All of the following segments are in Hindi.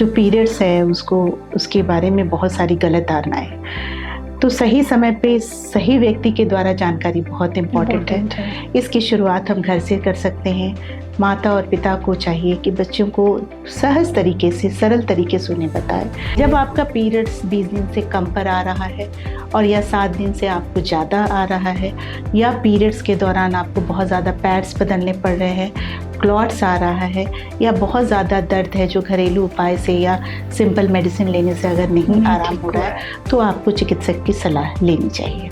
जो पीरियड्स है उसको उसके बारे में बहुत सारी गलत धारणाएं। तो सही समय पे सही व्यक्ति के द्वारा जानकारी बहुत इम्पॉर्टेंट है। इसकी शुरुआत हम घर से कर सकते हैं। माता और पिता को चाहिए कि बच्चों को सहज तरीके से, सरल तरीके से उन्हें बताएं। जब आपका पीरियड्स 20 दिन से कम पर आ रहा है और या 7 दिन से आपको ज़्यादा आ रहा है, या पीरियड्स के दौरान आपको बहुत ज़्यादा पैड्स बदलने पड़ रहे हैं, क्लॉट्स आ रहा है, या बहुत ज़्यादा दर्द है जो घरेलू उपाय से या सिंपल मेडिसिन लेने से अगर नहीं आराम हो रहा है, तो आपको चिकित्सक की सलाह लेनी चाहिए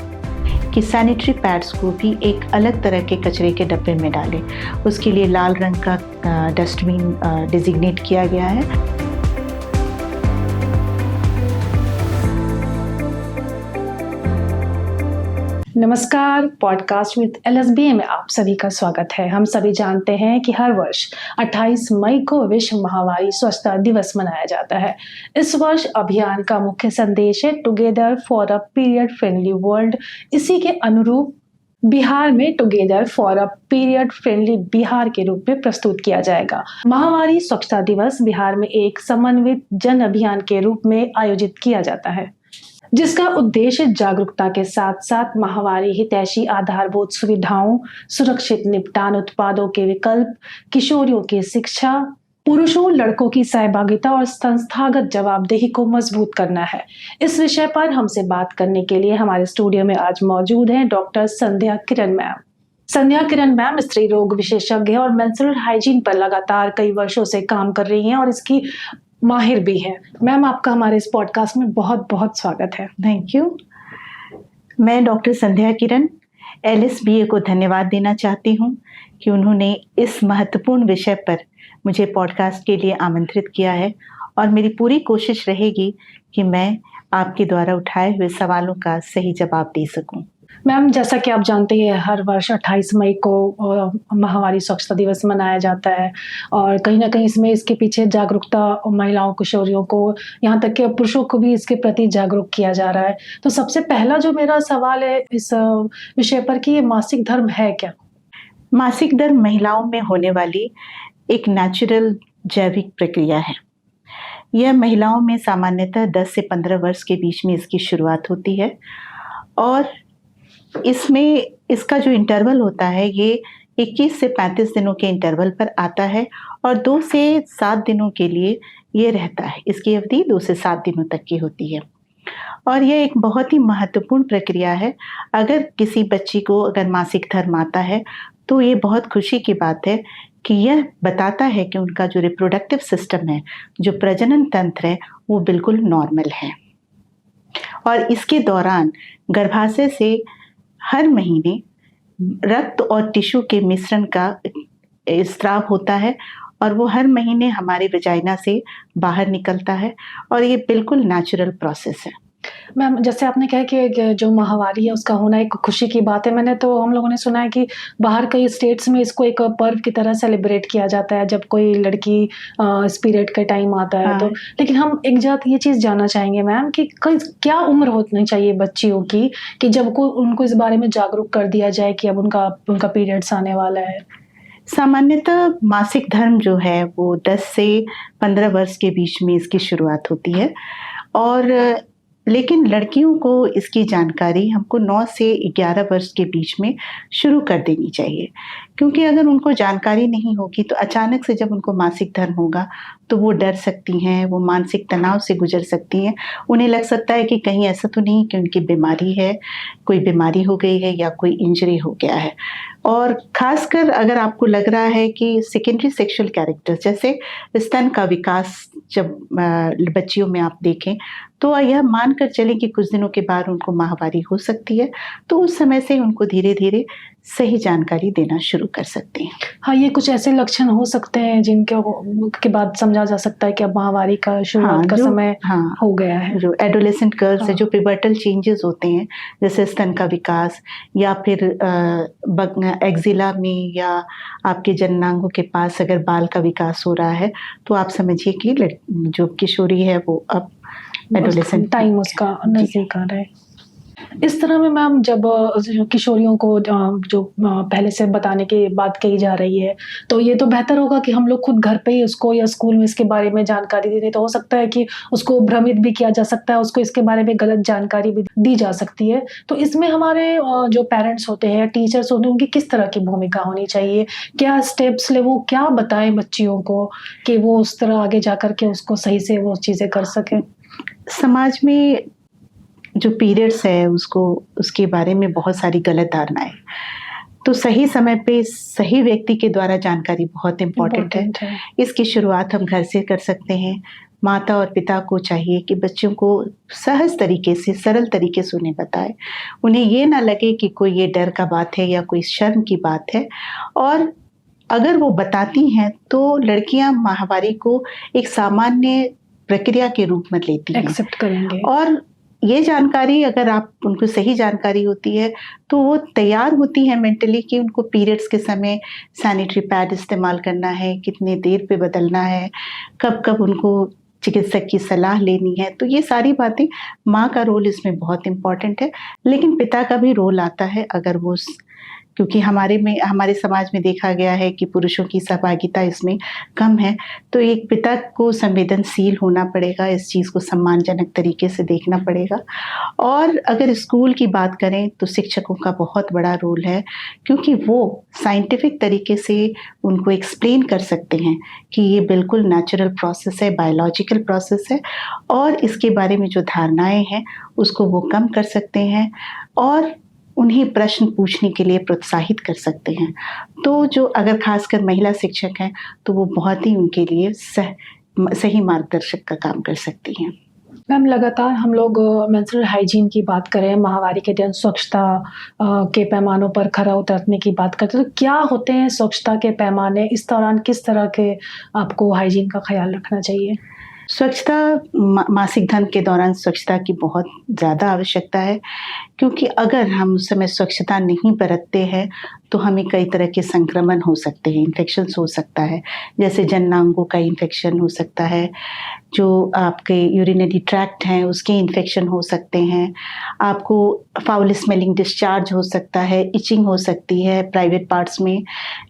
कि सैनिटरी पैड्स को भी एक अलग तरह के कचरे के डब्बे में डालें। उसके लिए लाल रंग का डस्टबिन डिजिग्नेट किया गया है। नमस्कार, पॉडकास्ट विद LSBA में आप सभी का स्वागत है। हम सभी जानते हैं कि हर वर्ष 28 मई को विश्व महामारी स्वच्छता दिवस मनाया जाता है। इस वर्ष अभियान का मुख्य संदेश है together for a period friendly world. इसी के अनुरूप बिहार में together for a period friendly Bihar के रूप में प्रस्तुत किया जाएगा। महामारी स्वच्छता दिवस बिहार में एक समन्वित जन अभियान के रूप में आयोजित किया जाता है, जिसका उद्देश्य जागरूकता के साथ साथ महामारी हितैषी आधारभूत सुविधाओं, सुरक्षित निपटान उत्पादों के विकल्प, किशोरियों की शिक्षा, पुरुषों लड़कों की सहभागिता और संस्थागत जवाबदेही को मजबूत करना है। इस विषय पर हमसे बात करने के लिए हमारे स्टूडियो में आज मौजूद हैं डॉक्टर संध्या किरण मैम। संध्या किरण मैम स्त्री रोग विशेषज्ञ और मेंस्ट्रुअल हाइजीन पर लगातार कई वर्षों से काम कर रही हैं और इसकी माहिर भी है। मैम, आपका हमारे इस पॉडकास्ट में बहुत बहुत स्वागत है। Thank you. मैं डॉक्टर संध्या किरण LSBA को धन्यवाद देना चाहती हूँ कि उन्होंने इस महत्वपूर्ण विषय पर मुझे पॉडकास्ट के लिए आमंत्रित किया है, और मेरी पूरी कोशिश रहेगी कि मैं आपके द्वारा उठाए हुए सवालों का सही जवाब दे सकूं। मैम, जैसा कि आप जानते हैं, हर वर्ष 28 मई को महामारी स्वच्छता दिवस मनाया जाता है और कहीं ना कहीं इसमें इसके पीछे जागरूकता महिलाओं, किशोरियों को, यहाँ तक कि पुरुषों को भी इसके प्रति जागरूक किया जा रहा है। तो सबसे पहला जो मेरा सवाल है इस विषय पर कि ये मासिक धर्म है क्या? मासिक धर्म महिलाओं में होने वाली एक नेचुरल जैविक प्रक्रिया है। यह महिलाओं में सामान्यतः 10 से 15 वर्ष के बीच में इसकी शुरुआत होती है, और इसमें इसका जो इंटरवल होता है ये 21 से 35 दिनों के इंटरवल पर आता है, और 2 से 7 दिनों के लिए ये रहता है। इसकी अवधि 2 से 7 दिनों तक की होती है, और यह एक बहुत ही महत्वपूर्ण प्रक्रिया है। अगर किसी बच्ची को अगर मासिक धर्म आता है तो ये बहुत खुशी की बात है कि यह बताता है कि उनका जो रिप्रोडक्टिव सिस्टम है, जो प्रजनन तंत्र है, वो बिल्कुल नॉर्मल है। और इसके दौरान गर्भाशय से हर महीने रक्त और टिश्यू के मिश्रण का स्राव होता है, और वो हर महीने हमारे वजाइना से बाहर निकलता है, और ये बिल्कुल नेचुरल प्रोसेस है। मैम, जैसे आपने कहा कि जो महामारी है उसका होना एक खुशी की बात है। हम लोगों ने सुना है कि बाहर कई स्टेट्स में इसको एक पर्व की तरह सेलिब्रेट किया जाता है जब कोई लड़की इस पीरियड का टाइम आता है। तो लेकिन हम एक ये चीज़ जानना चाहेंगे मैम कि क्या उम्र होनी चाहिए बच्चियों की कि जब उनको इस बारे में जागरूक कर दिया जाए कि अब उनका पीरियड्स आने वाला है? सामान्यतः मासिक धर्म जो है वो 10 से 15 वर्ष के बीच में इसकी शुरुआत होती है, और लेकिन लड़कियों को इसकी जानकारी हमको 9 से 11 वर्ष के बीच में शुरू कर देनी चाहिए, क्योंकि अगर उनको जानकारी नहीं होगी तो अचानक से जब उनको मासिक धर्म होगा तो वो डर सकती हैं, वो मानसिक तनाव से गुजर सकती हैं। उन्हें लग सकता है कि कहीं ऐसा तो नहीं कि उनकी बीमारी है, कोई बीमारी हो गई है या कोई इंजरी हो गया है। और खासकर अगर आपको लग रहा है कि सेकेंडरी सेक्सुअल कैरेक्टर्स जैसे स्तन का विकास जब बच्चियों में आप देखें तो यह मानकर चलें कि कुछ दिनों के बाद उनको माहवारी हो सकती है, तो उस समय से उनको धीरे धीरे सही जानकारी देना शुरू कर सकते हैं। हाँ, ये कुछ ऐसे लक्षण हो सकते हैं जिनके बाद समझा जा सकता है कि अब माहवारी का शुरुआत का समय हो गया है। जो एडोलेसेंट गर्ल्स है, जो पिबर्टल चेंजेस होते हैं जैसे स्तन का विकास, या फिर एक्जिला में या आपके जननांगों के पास अगर बाल का विकास हो रहा है, तो आप समझिए कि जो किशोरी है वो अब एडोलेसेंट टाइम उसका नजदीक आ रहा है। इस तरह में मैम जब जो किशोरियों को पहले से बताने की बात कही जा रही है, तो ये तो बेहतर होगा कि हम लोग खुद घर पे ही उसको या स्कूल में इसके बारे में जानकारी दे दें। तो हो सकता है कि उसको भ्रमित भी किया जा सकता है, उसको इसके बारे में गलत जानकारी भी दी जा सकती है। तो इसमें हमारे जो पेरेंट्स होते हैं, टीचर्स होते हैं, उनकी किस तरह की भूमिका होनी चाहिए? क्या स्टेप्स लें, वो क्या बताएँ बच्चियों को कि वो उस तरह आगे जाकर के उसको सही से वो चीज़ें कर सकें? समाज में जो पीरियड्स है उसको उसके बारे में बहुत सारी गलत धारणाएँ। तो सही समय पे सही व्यक्ति के द्वारा जानकारी बहुत इम्पोर्टेंट है। इम्पोर्टेंट है। इसकी शुरुआत हम घर से कर सकते हैं। माता और पिता को चाहिए कि बच्चों को सहज तरीके से, सरल तरीके से उन्हें बताएँ। उन्हें ये ना लगे कि कोई ये डर का बात है या कोई शर्म की बात है। और अगर वो बताती हैं तो लड़कियाँ माहवारी को एक सामान्य प्रक्रिया के रूप में लेती हैं। एक्सेप्ट करेंगे। और ये जानकारी अगर आप उनको सही जानकारी होती है, तो वो तैयार होती हैं मेंटली कि उनको पीरियड्स के समय सैनिटरी पैड इस्तेमाल करना है, कितनी देर पे बदलना है, कब-कब उनको चिकित्सक की सलाह लेनी है। तो ये सारी बातें, माँ का रोल इसमें बहुत इम्पोर्टेंट है, लेकिन पिता का भी रोल आता है अगर वो क्योंकि हमारे समाज में देखा गया है कि पुरुषों की सहभागिता इसमें कम है, तो एक पिता को संवेदनशील होना पड़ेगा, इस चीज़ को सम्मानजनक तरीके से देखना पड़ेगा। और अगर स्कूल की बात करें तो शिक्षकों का बहुत बड़ा रोल है, क्योंकि वो साइंटिफिक तरीके से उनको एक्सप्लेन कर सकते हैं कि ये बिल्कुल नेचुरल प्रोसेस है, बायोलॉजिकल प्रोसेस है और इसके बारे में जो धारणाएँ हैं, उसको वो कम कर सकते हैं और उन्हें प्रश्न पूछने के लिए प्रोत्साहित कर सकते हैं। तो जो अगर ख़ासकर महिला शिक्षक हैं, तो वो बहुत ही उनके लिए सही मार्गदर्शक का काम कर सकती हैं। मैम लगातार हम लोग मेंस्ट्रुअल हाइजीन की बात करें, माहवारी के दिन स्वच्छता के पैमानों पर खरा उतरने की बात करते हैं, तो क्या होते हैं स्वच्छता के पैमाने? इस दौरान किस तरह के आपको हाइजीन का ख़्याल रखना चाहिए? स्वच्छता मासिक धर्म के दौरान स्वच्छता की बहुत ज़्यादा आवश्यकता है, क्योंकि अगर हम उस समय स्वच्छता नहीं बरतते हैं, तो हमें कई तरह के संक्रमण हो सकते हैं, इन्फेक्शंस हो सकता है। जैसे जननांगों का इन्फेक्शन हो सकता है, जो आपके यूरिनरी ट्रैक्ट हैं उसके इन्फेक्शन हो सकते हैं, आपको फाउल स्मेलिंग डिस्चार्ज हो सकता है, इचिंग हो सकती है प्राइवेट पार्ट्स में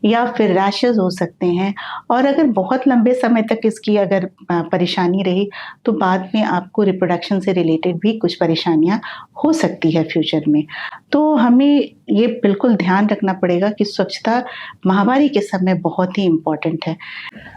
या फिर रैशेज़ हो सकते हैं। और अगर बहुत लंबे समय तक इसकी अगर परेशानी रही, तो बाद में आपको रिप्रोडक्शन से रिलेटेड भी कुछ परेशानियाँ हो सकती है फ्यूचर में। तो हमें ये बिल्कुल ध्यान रखना पड़ेगा कि स्वच्छता माहवारी के समय बहुत ही इम्पोर्टेंट है।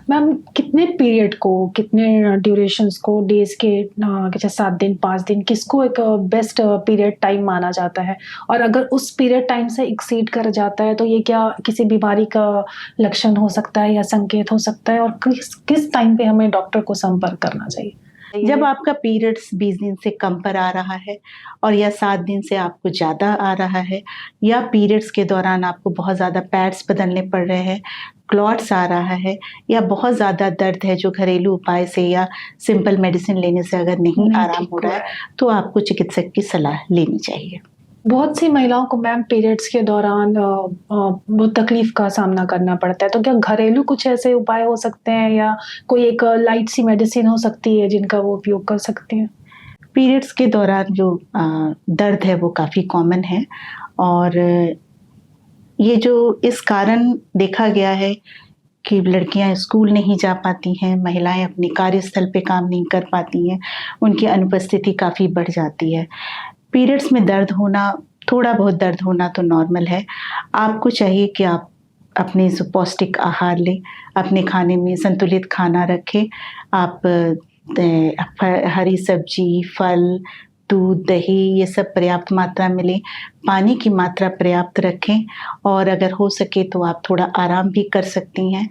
मैम कितने पीरियड को, कितने ड्यूरेशंस को, डेज़ के जैसे 7 दिन, 5 दिन, किसको एक बेस्ट पीरियड टाइम माना जाता है? और अगर उस पीरियड टाइम से एक्सीड कर जाता है, तो ये क्या किसी बीमारी का लक्षण हो सकता है या संकेत हो सकता है? और किस टाइम पे हमें डॉक्टर को संपर्क करना चाहिए? जब आपका पीरियड्स 20 दिन से कम पर आ रहा है और या 7 दिन से आपको ज़्यादा आ रहा है या पीरियड्स के दौरान आपको बहुत ज़्यादा पैड्स बदलने पड़ रहे हैं, क्लॉट्स आ रहा है या बहुत ज़्यादा दर्द है जो घरेलू उपाय से या सिंपल मेडिसिन लेने से अगर नहीं आराम हो रहा है, तो आपको चिकित्सक की सलाह लेनी चाहिए। बहुत सी महिलाओं को मैम पीरियड्स के दौरान बहुत तकलीफ का सामना करना पड़ता है, तो क्या घरेलू कुछ ऐसे उपाय हो सकते हैं या कोई एक लाइट सी मेडिसिन हो सकती है जिनका वो उपयोग कर सकती हैं? पीरियड्स के दौरान जो दर्द है वो काफ़ी कॉमन है और ये जो इस कारण देखा गया है कि लड़कियां स्कूल नहीं जा पाती हैं, महिलाएं अपने कार्यस्थल पे काम नहीं कर पाती हैं, उनकी अनुपस्थिति काफ़ी बढ़ जाती है। पीरियड्स में दर्द होना, थोड़ा बहुत दर्द होना तो नॉर्मल है। आपको चाहिए कि आप अपने पौष्टिक आहार लें, अपने खाने में संतुलित खाना रखें। आप हरी सब्जी, फल, दूध, दही ये सब पर्याप्त मात्रा में लें। पानी की मात्रा पर्याप्त रखें और अगर हो सके तो आप थोड़ा आराम भी कर सकती हैं।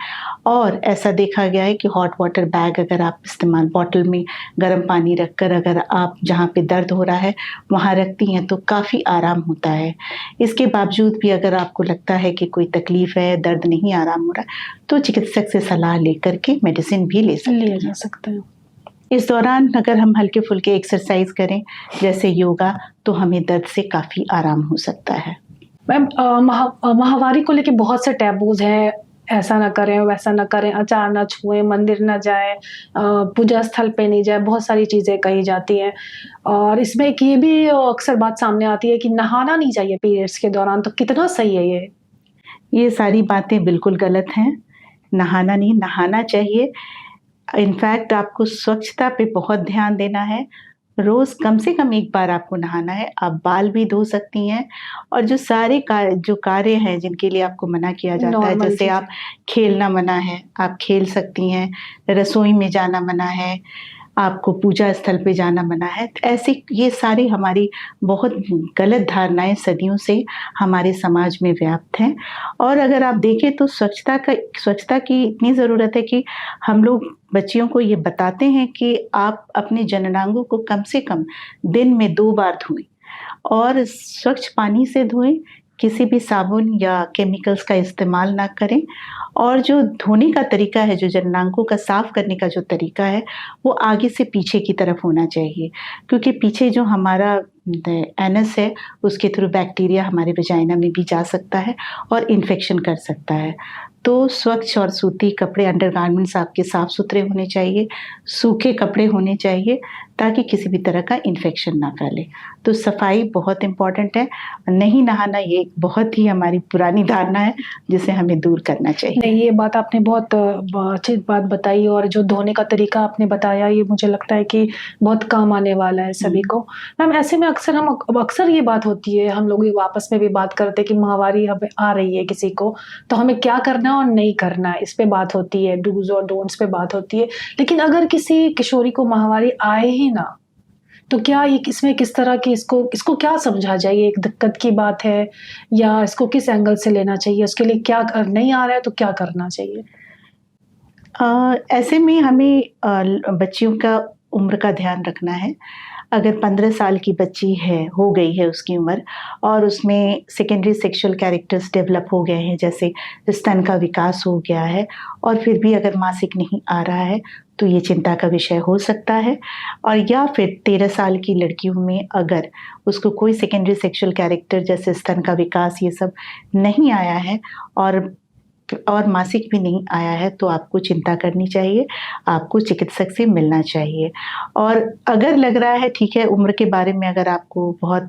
और ऐसा देखा गया है कि हॉट वाटर बैग अगर आप इस्तेमाल बॉटल में गर्म पानी रखकर अगर आप जहाँ पे दर्द हो रहा है वहाँ रखती हैं तो काफ़ी आराम होता है। इसके बावजूद भी अगर आपको लगता है कि कोई तकलीफ़ है, दर्द नहीं आराम हो रहा है, तो चिकित्सक से सलाह लेकर के मेडिसिन भी लिया जा सकता है। इस दौरान अगर हम हल्के-फुल्के एक्सरसाइज करें, जैसे योगा, तो हमें दर्द से काफ़ी आराम हो सकता है। मैम माहवारी को लेके बहुत से टैबूज़ हैं। ऐसा ना करें, वैसा ना करें, अचार ना छुएँ, मंदिर ना जाएँ, पूजा स्थल पे नहीं जाएँ, बहुत सारी चीज़ें कही जाती हैं। और इसमें एक ये भी अक्सर बात सामने आती है कि नहाना नहीं चाहिए पीरियड्स के दौरान, तो कितना सही है ये? ये सारी बातें बिल्कुल गलत हैं। नहाना नहीं, नहाना चाहिए। इनफैक्ट आपको स्वच्छता पे बहुत ध्यान देना है। रोज़ कम से कम 1 बार आपको नहाना है। आप बाल भी धो सकती हैं और जो सारे जो कार्य हैं जिनके लिए आपको मना किया जाता है, नॉर्मल जैसे चीज़ें। आप खेलना मना है, आप खेल सकती हैं, रसोई में जाना मना है, आपको पूजा स्थल पे जाना मना है। तो ऐसी ये सारी हमारी बहुत गलत धारणाएँ सदियों से हमारे समाज में व्याप्त हैं और अगर आप देखें तो स्वच्छता की इतनी ज़रूरत है कि हम लोग बच्चियों को ये बताते हैं कि आप अपने जननांगों को कम से कम दिन में 2 बार धोएँ और स्वच्छ पानी से धोएँ, किसी भी साबुन या केमिकल्स का इस्तेमाल ना करें और जो धोने का तरीका है, जो जननांगों का साफ़ करने का जो तरीका है, वो आगे से पीछे की तरफ होना चाहिए। क्योंकि पीछे जो हमारा एनस है, उसके थ्रू बैक्टीरिया हमारे वजाइना में भी जा सकता है और इन्फेक्शन कर सकता है। तो स्वच्छ और सूती कपड़े अंडरगारमेंट्स आपके साफ-सुथरे होने चाहिए, सूखे कपड़े होने चाहिए ताकि किसी भी तरह का इन्फेक्शन ना फैले। तो सफाई बहुत इम्पोर्टेंट है, नहीं नहाना ये एक बहुत ही हमारी पुरानी धारणा है, जिसे हमें दूर करना चाहिए। नहीं, ये बात आपने बहुत अच्छी बात बताई और जो धोने का तरीका आपने बताया, ये मुझे लगता है कि बहुत काम आने वाला है सभी हुँ। को। मैम ऐसे में अक्सर ये बात होती है, हम लोग आपस में भी बात करते हैं कि माहवारी हमें आ रही है किसी को, तो हमें क्या करना है और नहीं करना है, इस पे बात होती है, डूज़ और डोंट्स पे बात होती है। लेकिन अगर किसी किशोरी को माहवारी आए ही ना, तो क्या ये इसमें किस तरह की इसको इसको क्या समझा जाए? ये एक दिक्कत की बात है या इसको किस एंगल से लेना चाहिए? उसके लिए क्या नहीं आ रहा है तो क्या करना चाहिए? ऐसे में हमें बच्चियों का उम्र का ध्यान रखना है। अगर 15 साल की बच्ची है, हो गई है उसकी उम्र और उसमें सेकेंडरी सेक्सुअल कैरेक्टर्स डेवलप हो गए हैं, जैसे स्तन का विकास हो गया है और फिर भी अगर मासिक नहीं आ रहा है, तो ये चिंता का विषय हो सकता है और या फिर 13 साल की लड़कियों में अगर उसको कोई सेकेंडरी सेक्सुअल कैरेक्टर जैसे स्तन का विकास ये सब नहीं आया है और मासिक भी नहीं आया है तो आपको चिंता करनी चाहिए, आपको चिकित्सक से मिलना चाहिए। और अगर लग रहा है ठीक है उम्र के बारे में अगर आपको बहुत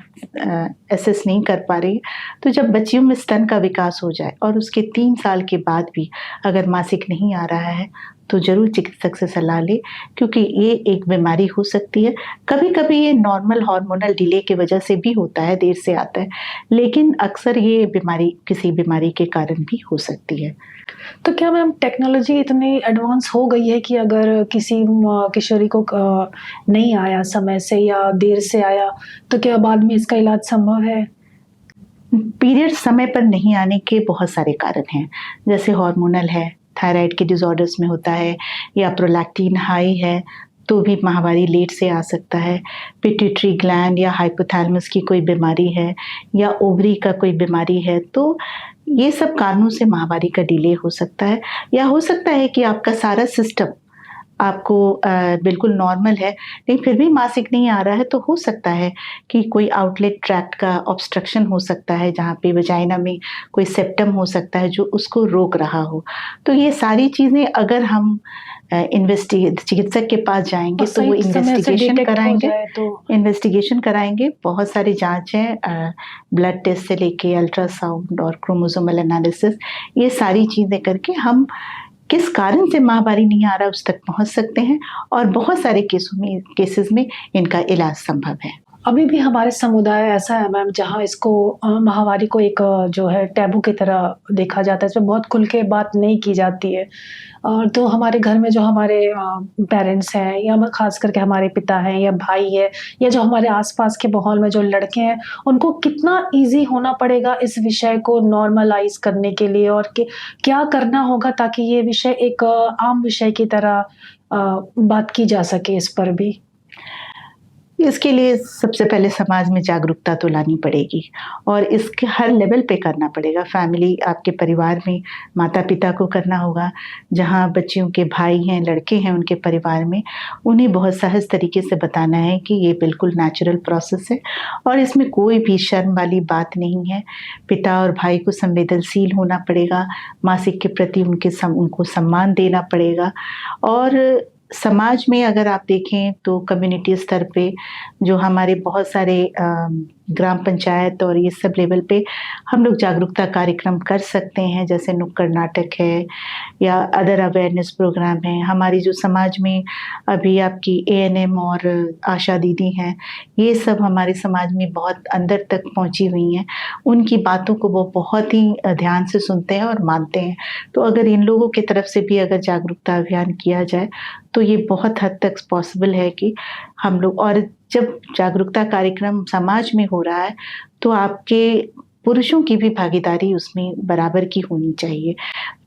असेस नहीं कर पा रही, तो जब बच्चियों में स्तन का विकास हो जाए और उसके 3 साल के बाद भी अगर मासिक नहीं आ रहा है, तो ज़रूर चिकित्सक से सलाह लें क्योंकि ये एक बीमारी हो सकती है। कभी-कभी ये नॉर्मल हार्मोनल डिले की वजह से भी होता है, देर से आता है, लेकिन अक्सर ये बीमारी किसी बीमारी के कारण भी हो सकती है। तो क्या मैम टेक्नोलॉजी इतनी एडवांस हो गई है कि अगर किसी किशोरी को नहीं आया समय से या देर से आया, तो क्या बाद में इसका इलाज संभव है? पीरियड समय पर नहीं आने के बहुत सारे कारण हैं, जैसे हार्मोनल है, थायराइड के डिसऑर्डर्स में होता है या प्रोलैक्टिन हाई है, तो भी माहवारी लेट से आ सकता है। पिट्यूटरी ग्लैंड या हाइपोथैलेमस की कोई बीमारी है या ओवरी का कोई बीमारी है, तो ये सब कारणों से माहवारी का डिले हो सकता है या हो सकता है कि आपका सारा सिस्टम आपको बिल्कुल नॉर्मल है, लेकिन फिर भी मासिक नहीं आ रहा है, तो हो सकता है कि कोई आउटलेट ट्रैक्ट का ऑब्स्ट्रक्शन हो सकता है, जहाँ पे वजाइना में कोई सेप्टम हो सकता है, जो उसको रोक रहा हो। तो ये सारी चीज़ें अगर हम चिकित्सक के पास जाएँगे, और तो वो सही समय से डिटेक्ट हो जाए तो इन्वेस्टिगेशन कराएँगे, बहुत सारी जाँच हैं ब्लड टेस्ट से लेके अल्ट्रासाउंड और क्रोमोसोमल एनालिसिस, ये सारी चीज़ें करके हम किस कारण से माहवारी नहीं आ रहा उस तक पहुँच सकते हैं और बहुत सारे केसेज़ में इनका इलाज संभव है। अभी भी हमारे समुदाय ऐसा है मैम जहाँ इसको माहवारी को एक जो है टैबू की तरह देखा जाता है, इसमें बहुत खुल के बात नहीं की जाती है। तो हमारे घर में जो हमारे पेरेंट्स हैं या ख़ास करके हमारे पिता हैं या भाई है या जो हमारे आस-पास के माहौल में जो लड़के हैं, उनको कितना ईज़ी होना पड़ेगा इस विषय को नॉर्मलाइज़ करने के लिए और क्या करना होगा ताकि ये विषय एक आम विषय की तरह बात की जा सके इस पर भी? इसके लिए सबसे पहले समाज में जागरूकता तो लानी पड़ेगी और इसके हर लेवल पे करना पड़ेगा। फैमिली, आपके परिवार में माता-पिता को करना होगा, जहाँ बच्चियों के भाई हैं, लड़के हैं उनके परिवार में, उन्हें बहुत सहज तरीके से बताना है कि ये बिल्कुल नेचुरल प्रोसेस है और इसमें कोई भी शर्म वाली बात नहीं है। पिता और भाई को संवेदनशील होना पड़ेगा, मासिक के प्रति उनको सम्मान देना पड़ेगा और समाज में अगर आप देखें तो कम्युनिटी स्तर पे जो हमारे बहुत सारे ग्राम पंचायत और ये सब लेवल पे हम लोग जागरूकता कार्यक्रम कर सकते हैं, जैसे नुक्कड़ नाटक है या अदर अवेयरनेस प्रोग्राम है। हमारी जो समाज में अभी आपकी एएनएम और आशा दीदी हैं, ये सब हमारे समाज में बहुत अंदर तक पहुंची हुई हैं। उनकी बातों को वो बहुत ही ध्यान से सुनते हैं और मानते हैं। तो अगर इन लोगों की तरफ से भी अगर जागरूकता अभियान किया जाए तो ये बहुत हद तक पॉसिबल है कि हम लोग, और जब जागरूकता कार्यक्रम समाज में हो रहा है तो आपके पुरुषों की भी भागीदारी उसमें बराबर की होनी चाहिए।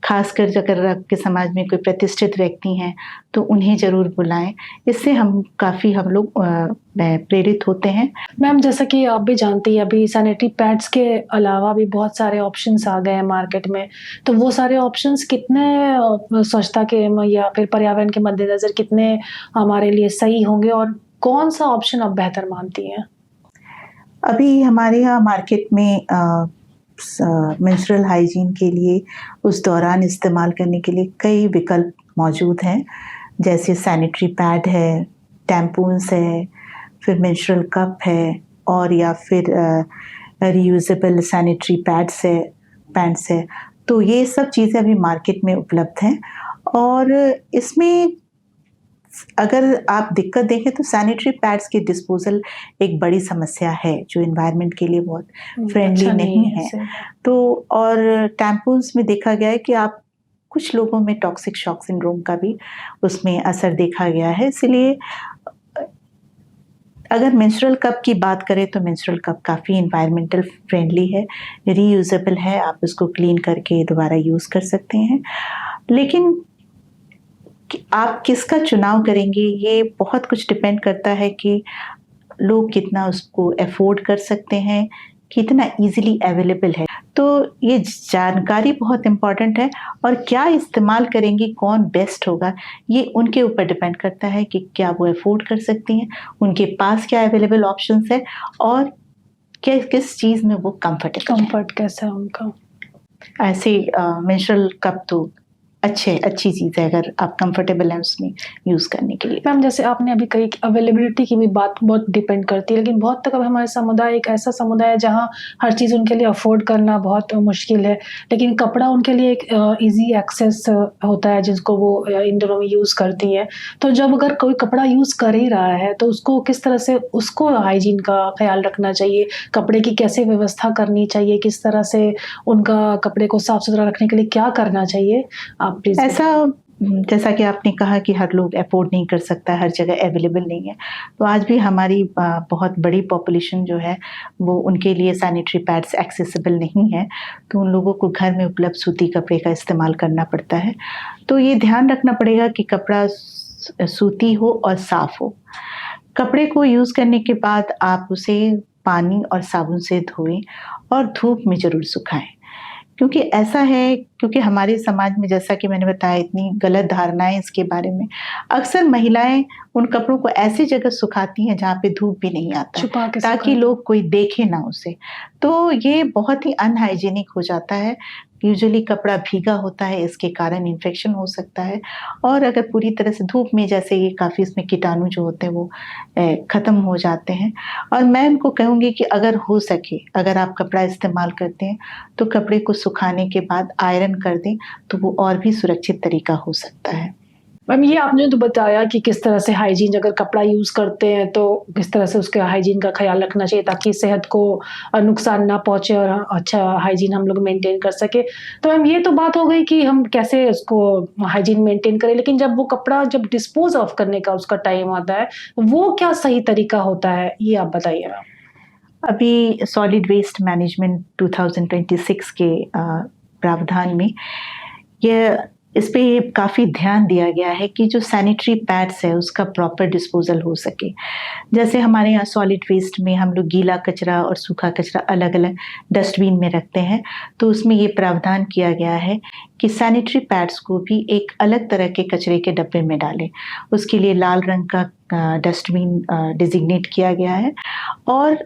खासकर अगर आपके समाज में कोई प्रतिष्ठित व्यक्ति हैं तो उन्हें ज़रूर बुलाएं। इससे हम लोग प्रेरित होते हैं। मैम, जैसा कि आप भी जानती हैं, अभी सैनिटरी पैड्स के अलावा भी बहुत सारे ऑप्शंस आ गए हैं मार्केट में। तो वो सारे ऑप्शंस कितने स्वच्छता के या फिर पर्यावरण के मद्देनज़र कितने हमारे लिए सही होंगे और कौन सा ऑप्शन आप बेहतर मानती हैं? अभी हमारे यहाँ मार्केट में मेंस्ट्रुअल हाइजीन के लिए उस दौरान इस्तेमाल करने के लिए कई विकल्प मौजूद हैं, जैसे सैनिटरी पैड है, टैम्पून्स है, फिर मेंस्ट्रुअल कप है और या फिर रीयूजेबल सैनिटरी पैड्स है। तो ये सब चीज़ें अभी मार्केट में उपलब्ध हैं और इसमें अगर आप दिक्कत देखें तो सैनिटरी पैड्स की डिस्पोजल एक बड़ी समस्या है जो एनवायरनमेंट के लिए बहुत फ्रेंडली अच्छा नहीं है। है। तो और टैम्पून्स में देखा गया है कि आप कुछ लोगों में टॉक्सिक शॉक सिंड्रोम का भी उसमें असर देखा गया है। इसलिए अगर मेंस्ट्रुअल कप की बात करें तो मेंस्ट्रुअल कप काफ़ी एनवायरमेंटल फ्रेंडली है, रीयूजेबल है, आप उसको क्लीन करके दोबारा यूज़ कर सकते हैं। लेकिन कि आप किसका चुनाव करेंगे ये बहुत कुछ डिपेंड करता है कि लोग कितना उसको अफोर्ड कर सकते हैं, कितना ईज़िली अवेलेबल है। तो ये जानकारी बहुत इम्पोर्टेंट है और क्या इस्तेमाल करेंगी, कौन बेस्ट होगा, ये उनके ऊपर डिपेंड करता है कि क्या वो अफोर्ड कर सकती हैं, उनके पास क्या अवेलेबल ऑप्शंस है और किस चीज़ में वो कंफर्ट कैसा है उनका। ऐसे मेंस्ट्रुअल कप तो अच्छी चीज़ है अगर आप कंफर्टेबल हैं उसमें यूज़ करने के लिए। मैम, जैसे आपने अभी कही कि अवेलेबिलिटी की भी बात बहुत डिपेंड करती है, लेकिन बहुत तक अब हमारे समुदाय एक ऐसा समुदाय है जहाँ हर चीज़ उनके लिए अफोर्ड करना बहुत मुश्किल है, लेकिन कपड़ा उनके लिए एक ईज़ी एक्सेस होता है जिसको वो इन दिनों में यूज़ करती हैं। तो जब अगर कोई कपड़ा यूज़ कर ही रहा है तो उसको किस तरह से उसको हाइजीन का ख़्याल रखना चाहिए, कपड़े की कैसे व्यवस्था करनी चाहिए, किस तरह से उनका कपड़े को साफ-सुथरा रखने के लिए क्या करना चाहिए? आप प्लीज़। ऐसा जैसा कि आपने कहा कि हर लोग अफोर्ड नहीं कर सकता, हर जगह अवेलेबल नहीं है। तो आज भी हमारी बहुत बड़ी पॉपुलेशन जो है वो उनके लिए सैनिटरी पैड्स एक्सेसिबल नहीं है, तो उन लोगों को घर में उपलब्ध सूती कपड़े का इस्तेमाल करना पड़ता है। तो ये ध्यान रखना पड़ेगा कि कपड़ा सूती हो और साफ़ हो। कपड़े को यूज़ करने के बाद आप उसे पानी और साबुन से धोएँ और धूप में ज़रूर सुखाएँ। क्योंकि हमारे समाज में, जैसा कि मैंने बताया, इतनी गलत धारणाएँ इसके बारे में। अक्सर महिलाएँ उन कपड़ों को ऐसी जगह सुखाती हैं जहाँ पे धूप भी नहीं आता, छुपा के ताकि लोग कोई देखे ना उसे। तो ये बहुत ही अनहाइजीनिक हो जाता है। यूजुअली कपड़ा भीगा होता है, इसके कारण इन्फेक्शन हो सकता है और अगर पूरी तरह से धूप में, जैसे ये काफ़ी इसमें कीटाणु जो होते हैं वो ख़त्म हो जाते हैं। और मैं उनको कहूँगी कि अगर हो सके, अगर आप कपड़ा इस्तेमाल करते हैं तो कपड़े को सुखाने के बाद आयरन कर दें, तो वो और भी सुरक्षित तरीका हो सकता है। मैम, ये आपने तो बताया कि किस तरह से हाइजीन, अगर कपड़ा यूज़ करते हैं तो किस तरह से उसके हाइजीन का ख़्याल रखना चाहिए ताकि सेहत को नुकसान ना पहुँचे और अच्छा हाइजीन हम लोग मेंटेन कर सकें। तो मैम, ये तो बात हो गई कि हम कैसे उसको हाइजीन मेंटेन करें, लेकिन जब वो कपड़ा जब डिस्पोज़ ऑफ करने का उसका टाइम आता है, वो क्या सही तरीका होता है? ये आप बताइए मैम। अभी सॉलिड वेस्ट मैनेजमेंट 2026 के प्रावधान में ये इस पे काफ़ी ध्यान दिया गया है कि जो सैनिटरी पैड्स है उसका प्रॉपर डिस्पोजल हो सके। जैसे हमारे यहाँ सॉलिड वेस्ट में हम लोग गीला कचरा और सूखा कचरा अलग-अलग डस्टबिन में रखते हैं, तो उसमें ये प्रावधान किया गया है कि सैनिटरी पैड्स को भी एक अलग तरह के कचरे के डब्बे में डालें। उसके लिए लाल रंग का डस्टबिन डेज़िग्नेट किया गया है और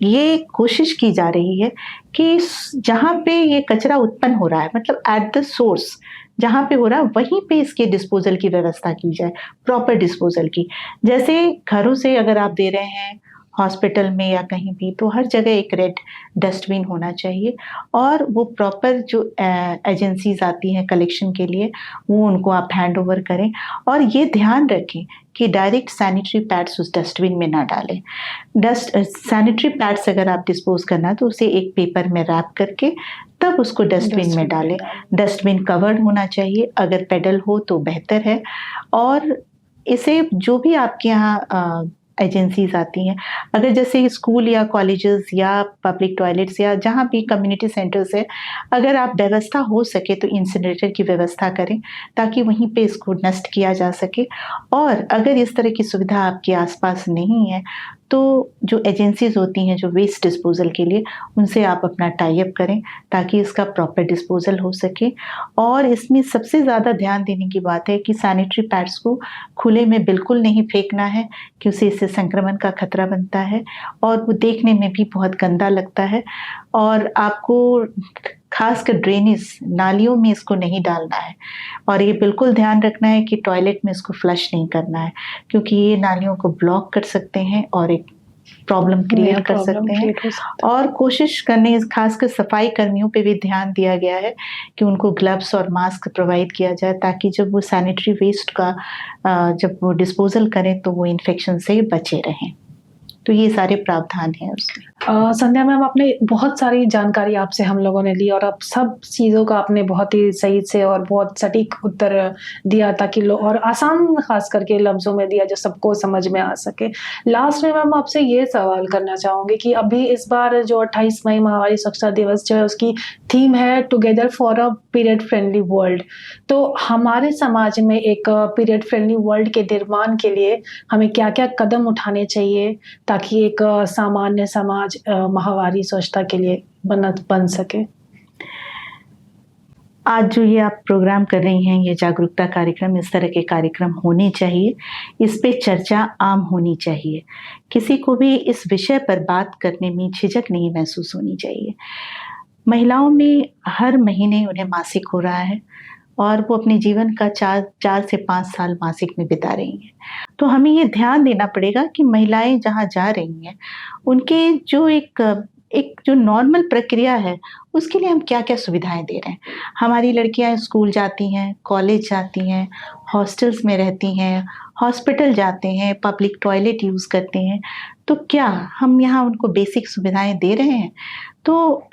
ये कोशिश की जा रही है कि जहाँ पे ये कचरा उत्पन्न हो रहा है, मतलब एट द सोर्स जहाँ पे हो रहा है वहीं पे इसके डिस्पोजल की व्यवस्था की जाए, प्रॉपर डिस्पोजल की। जैसे घरों से अगर आप दे रहे हैं हॉस्पिटल में या कहीं भी, तो हर जगह एक रेड डस्टबिन होना चाहिए और वो प्रॉपर जो एजेंसीज आती हैं कलेक्शन के लिए, वो उनको आप हैंड ओवर करें और ये ध्यान रखें कि डायरेक्ट सैनिटरी पैड्स उस डस्टबिन में ना डालें। सैनिटरी पैड्स अगर आप डिस्पोज करना तो उसे एक पेपर में रैप करके तब उसको डस्टबिन में डालें। डस्टबिन कवर्ड होना चाहिए, अगर पेडल हो तो बेहतर है। और इसे जो भी आपके यहाँ एजेंसीज आती हैं, अगर जैसे स्कूल या कॉलेजेस या पब्लिक टॉयलेट्स या जहाँ भी कम्युनिटी सेंटर्स है, अगर आप व्यवस्था हो सके तो इंसिनरेटर की व्यवस्था करें ताकि वहीं पे इसको नष्ट किया जा सके। और अगर इस तरह की सुविधा आपके आसपास नहीं है तो जो एजेंसीज होती हैं जो वेस्ट डिस्पोजल के लिए, उनसे आप अपना टाई अप करें ताकि इसका प्रॉपर डिस्पोजल हो सके। और इसमें सबसे ज़्यादा ध्यान देने की बात है कि सैनिटरी पैड्स को खुले में बिल्कुल नहीं फेंकना है क्योंकि इससे संक्रमण का खतरा बनता है और वो देखने में भी बहुत गंदा लगता है। और आपको खासकर ड्रेनेज नालियों में इसको नहीं डालना है और ये बिल्कुल ध्यान रखना है कि टॉयलेट में इसको फ्लश नहीं करना है क्योंकि ये नालियों को ब्लॉक कर सकते हैं और एक प्रॉब्लम क्रिएट कर सकते हैं। और कोशिश करने, खासकर सफाई कर्मियों पे भी ध्यान दिया गया है कि उनको ग्लव्स और मास्क प्रोवाइड किया जाए ताकि जब वो सैनिटरी वेस्ट का जब वो डिस्पोजल करें तो वो इन्फेक्शन से बचे रहें। तो ये सारे प्रावधान हैं उसमें। संध्या मैम, आपने बहुत सारी जानकारी आपसे हम लोगों ने ली और अब सब चीज़ों का आपने बहुत ही सही से और बहुत सटीक उत्तर दिया ताकि लोग, और आसान खास करके लफ्ज़ों में दिया जो सबको समझ में आ सके। लास्ट में मैम आपसे ये सवाल करना चाहूँगी कि अभी इस बार जो 28 मई महामारी स्वच्छता दिवस जो है उसकी थीम है together for a period friendly world. तो हमारे समाज में एक पीरियड फ्रेंडली वर्ल्ड के निर्माण के लिए हमें क्या-क्या कदम उठाने चाहिए ताकि एक सामान्य समाज महामारी स्वच्छता के लिए बन सके? आज जो ये आप प्रोग्राम कर रही हैं, ये जागरूकता कार्यक्रम, इस तरह के कार्यक्रम होने चाहिए। इस पे चर्चा आम होनी चाहिए। किसी को भी इस विषय पर बात करने में झिझक नहीं महसूस होनी चाहिए। महिलाओं में हर महीने उन्हें मासिक हो रहा है और वो अपने जीवन का 4 से 5 साल मासिक में बिता रही हैं। तो हमें ये ध्यान देना पड़ेगा कि महिलाएं जहाँ जा रही हैं, उनके जो एक जो नॉर्मल प्रक्रिया है, उसके लिए हम क्या-क्या सुविधाएं दे रहे हैं। हमारी लड़कियां स्कूल जाती हैं, कॉलेज जाती हैं, हॉस्टल्स में रहती हैं, हॉस्पिटल जाते हैं, पब्लिक टॉयलेट यूज़ करते हैं। तो क्या हम यहाँ उनको बेसिक सुविधाएं दे रहे हैं? तो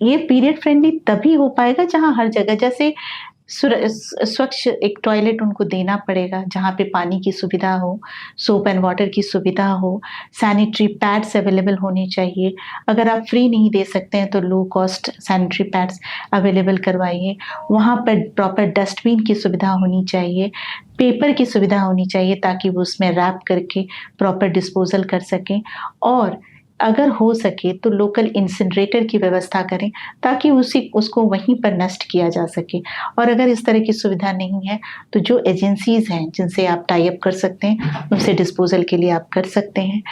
ये पीरियड फ्रेंडली तभी हो पाएगा जहाँ हर जगह जैसे स्वच्छ एक टॉयलेट उनको देना पड़ेगा, जहाँ पे पानी की सुविधा हो, सोप एंड वाटर की सुविधा हो, सैनिटरी पैड्स अवेलेबल होने चाहिए। अगर आप फ्री नहीं दे सकते हैं तो low cost sanitary pads available करवाइए। वहाँ पर प्रॉपर डस्टबिन की सुविधा होनी चाहिए, पेपर की सुविधा होनी चाहिए ताकि वो उसमें रैप करके प्रॉपर डिस्पोजल कर सकें। और अगर हो सके तो लोकल इंसिनरेटर की व्यवस्था करें ताकि उसको वहीं पर नष्ट किया जा सके। और अगर इस तरह की सुविधा नहीं है तो जो एजेंसीज़ हैं जिनसे आप टाई अप कर सकते हैं, उनसे डिस्पोजल के लिए आप कर सकते हैं।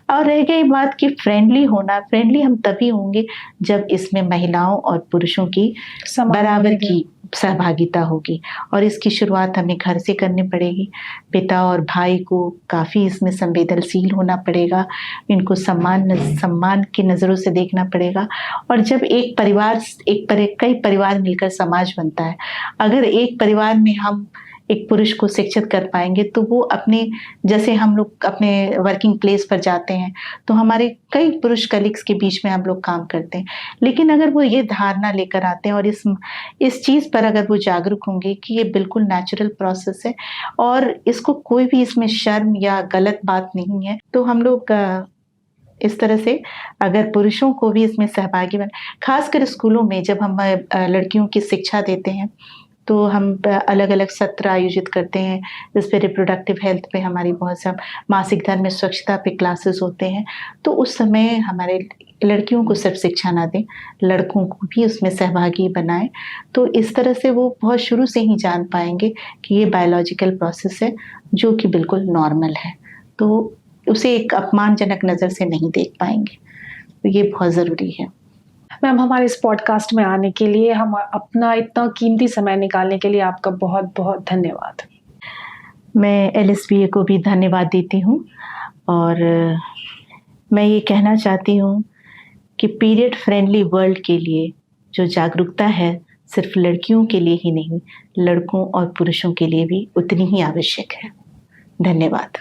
और रह गई बात कि फ्रेंडली होना, फ्रेंडली हम तभी होंगे जब इसमें महिलाओं और पुरुषों की बराबर की सहभागिता होगी और इसकी शुरुआत हमें घर से करनी पड़ेगी। पिता और भाई को काफ़ी इसमें संवेदनशील होना पड़ेगा, इनको सम्मान की नज़रों से देखना पड़ेगा। और जब कई परिवार मिलकर समाज बनता है, अगर एक परिवार में हम एक पुरुष को शिक्षित कर पाएंगे तो वो अपने, जैसे हम लोग अपने वर्किंग प्लेस पर जाते हैं तो हमारे कई पुरुष कलीग्स के बीच में हम लोग काम करते हैं। लेकिन अगर वो ये धारणा लेकर आते हैं और इस चीज़ पर अगर वो जागरूक होंगे कि ये बिल्कुल नेचुरल प्रोसेस है और इसको कोई भी इसमें शर्म या गलत बात नहीं है, तो हम लोग इस तरह से अगर पुरुषों को भी इसमें सहभागी खासकर स्कूलों में जब हम लड़कियों की शिक्षा देते हैं तो हम अलग अलग सत्र आयोजित करते हैं, जिस पे रिप्रोडक्टिव हेल्थ पे हमारी बहुत सा, मासिक धर्म में स्वच्छता पे क्लासेस होते हैं। तो उस समय हमारे लड़कियों को सिर्फ शिक्षा ना दें, लड़कों को भी उसमें सहभागी बनाएं। तो इस तरह से वो बहुत शुरू से ही जान पाएंगे कि ये बायोलॉजिकल प्रोसेस है जो कि बिल्कुल नॉर्मल है, तो उसे एक अपमानजनक नज़र से नहीं देख पाएंगे। तो ये बहुत ज़रूरी है। मैम, हमारे इस पॉडकास्ट में आने के लिए, हम अपना इतना कीमती समय निकालने के लिए आपका बहुत बहुत धन्यवाद। मैं LSBA को भी धन्यवाद देती हूँ और मैं ये कहना चाहती हूँ कि पीरियड फ्रेंडली वर्ल्ड के लिए जो जागरूकता है सिर्फ लड़कियों के लिए ही नहीं, लड़कों और पुरुषों के लिए भी उतनी ही आवश्यक है। धन्यवाद।